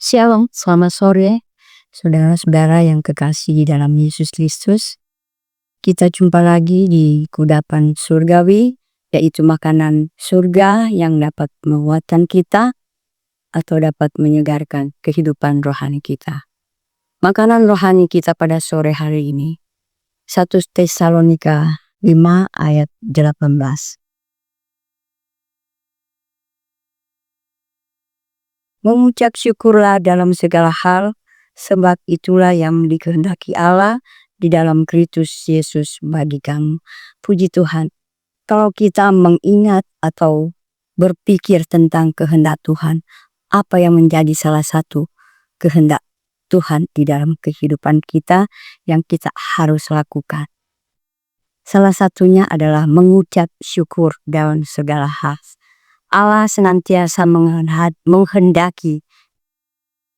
Shalom, selamat sore, saudara-saudara yang kekasih di dalam Yesus Kristus. Kita jumpa lagi di kudapan surgawi, yaitu makanan surga yang dapat menguatkan kita atau dapat menyegarkan kehidupan rohani kita. Makanan rohani kita pada sore hari ini, 1 Tesalonika 5 ayat 18. Mengucap syukurlah dalam segala hal, sebab itulah yang dikehendaki Allah di dalam Kristus Yesus bagi kamu. Puji Tuhan, kalau kita mengingat atau berpikir tentang kehendak Tuhan, apa yang menjadi salah satu kehendak Tuhan di dalam kehidupan kita yang kita harus lakukan? Salah satunya adalah mengucap syukur dalam segala hal. Allah senantiasa menghendaki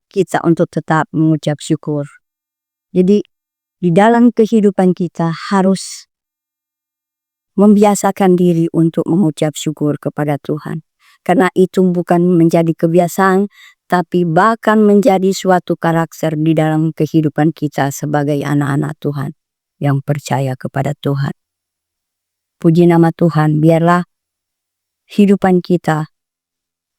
kita untuk tetap mengucap syukur. Jadi di dalam kehidupan kita harus membiasakan diri untuk mengucap syukur kepada Tuhan. Karena itu bukan menjadi kebiasaan, tapi bahkan menjadi suatu karakter di dalam kehidupan kita sebagai anak-anak Tuhan yang percaya kepada Tuhan. Puji nama Tuhan, biarlah hidupan kita,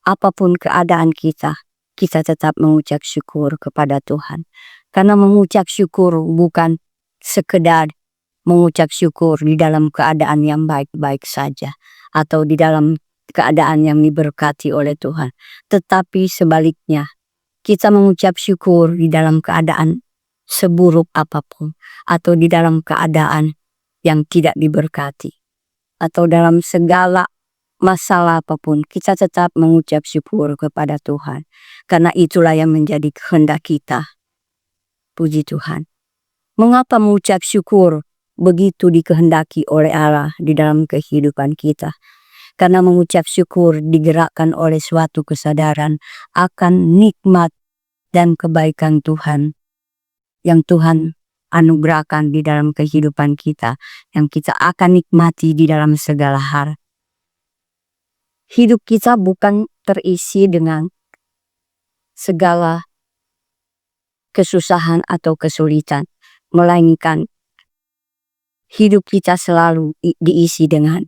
apapun keadaan kita tetap mengucap syukur kepada Tuhan. Karena mengucap syukur bukan sekedar mengucap syukur di dalam keadaan yang baik-baik saja, atau di dalam keadaan yang diberkati oleh Tuhan. Tetapi sebaliknya, kita mengucap syukur di dalam keadaan seburuk apapun, atau di dalam keadaan yang tidak diberkati, atau dalam segala masalah apapun, kita tetap mengucap syukur kepada Tuhan. Karena itulah yang menjadi kehendak kita. Puji Tuhan. Mengapa mengucap syukur begitu dikehendaki oleh Allah di dalam kehidupan kita? Karena mengucap syukur digerakkan oleh suatu kesadaran akan nikmat dan kebaikan Tuhan yang Tuhan anugerahkan di dalam kehidupan kita, yang kita akan nikmati di dalam segala hal. Hidup kita bukan terisi dengan segala kesusahan atau kesulitan, melainkan hidup kita selalu diisi dengan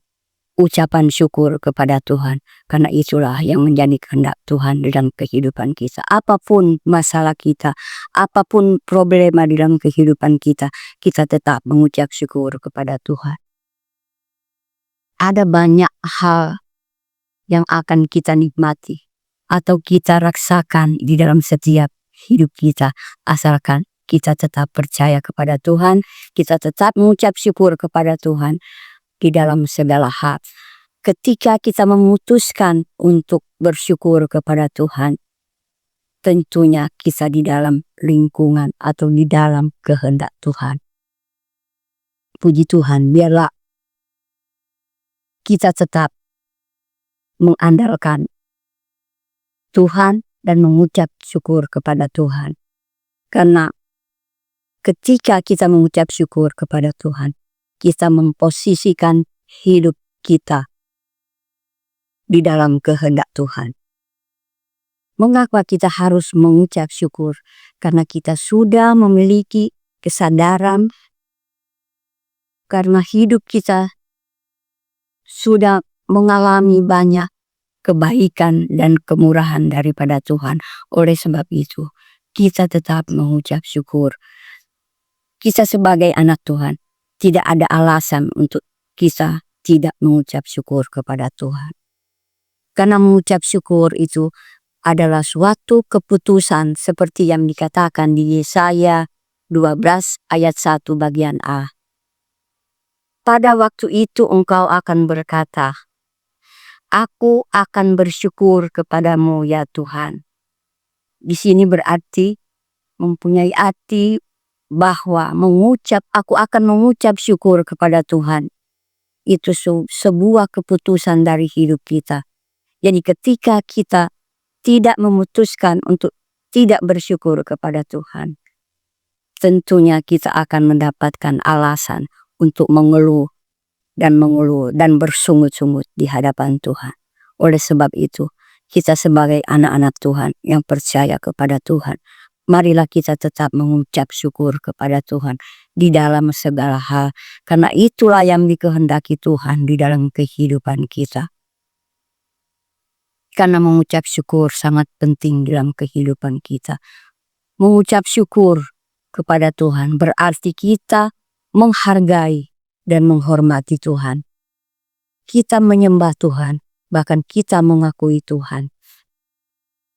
ucapan syukur kepada Tuhan. Karena itulah yang menjadi kehendak Tuhan dalam kehidupan kita. Apapun masalah kita, apapun problema di dalam kehidupan kita, kita tetap mengucap syukur kepada Tuhan. Ada banyak hal yang akan kita nikmati atau kita rasakan di dalam setiap hidup kita, asalkan kita tetap percaya kepada Tuhan, kita tetap mengucap syukur kepada Tuhan di dalam segala hal. Ketika kita memutuskan untuk bersyukur kepada Tuhan, tentunya kita di dalam lingkungan atau di dalam kehendak Tuhan. Puji Tuhan, biarlah kita tetap mengandalkan Tuhan dan mengucap syukur kepada Tuhan. Karena ketika kita mengucap syukur kepada Tuhan, kita memposisikan hidup kita di dalam kehendak Tuhan. Mengapa kita harus mengucap syukur? Karena kita sudah memiliki kesadaran, karena hidup kita sudah mengalami banyak kebaikan dan kemurahan daripada Tuhan. Oleh sebab itu, kita tetap mengucap syukur. Kita sebagai anak Tuhan, tidak ada alasan untuk kita tidak mengucap syukur kepada Tuhan. Karena mengucap syukur itu adalah suatu keputusan seperti yang dikatakan di Yesaya 12 ayat 1 bagian A. Pada waktu itu engkau akan berkata, Aku akan bersyukur kepadamu ya Tuhan. Di sini berarti mempunyai arti bahwa aku akan mengucap syukur kepada Tuhan. Itu sebuah keputusan dari hidup kita. Jadi ketika kita tidak memutuskan untuk tidak bersyukur kepada Tuhan, tentunya kita akan mendapatkan alasan untuk mengeluh dan bersungut-sungut di hadapan Tuhan. Oleh sebab itu, Kita sebagai anak-anak Tuhan yang percaya kepada Tuhan, marilah kita tetap mengucap syukur kepada Tuhan di dalam segala hal. Karena itulah yang dikehendaki Tuhan di dalam kehidupan kita. Karena mengucap syukur sangat penting dalam kehidupan kita. Mengucap syukur kepada Tuhan berarti kita menghargai dan menghormati Tuhan. Kita menyembah Tuhan, bahkan kita mengakui Tuhan.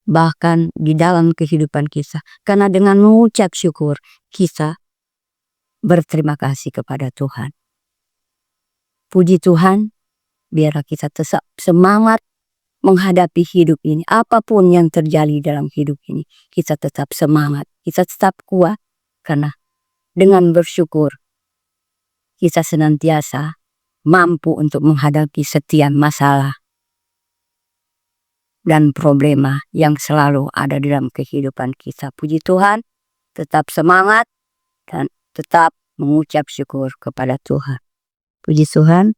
Bahkan di dalam kehidupan kita. Karena dengan mengucap syukur, kita berterima kasih kepada Tuhan. Puji Tuhan, biarlah kita tetap semangat menghadapi hidup ini. Apapun yang terjadi dalam hidup ini, kita tetap semangat, kita tetap kuat. Karena dengan bersyukur, kita senantiasa mampu untuk menghadapi setiap masalah dan problema yang selalu ada dalam kehidupan kita. Puji Tuhan, tetap semangat dan tetap mengucap syukur kepada Tuhan. Puji Tuhan.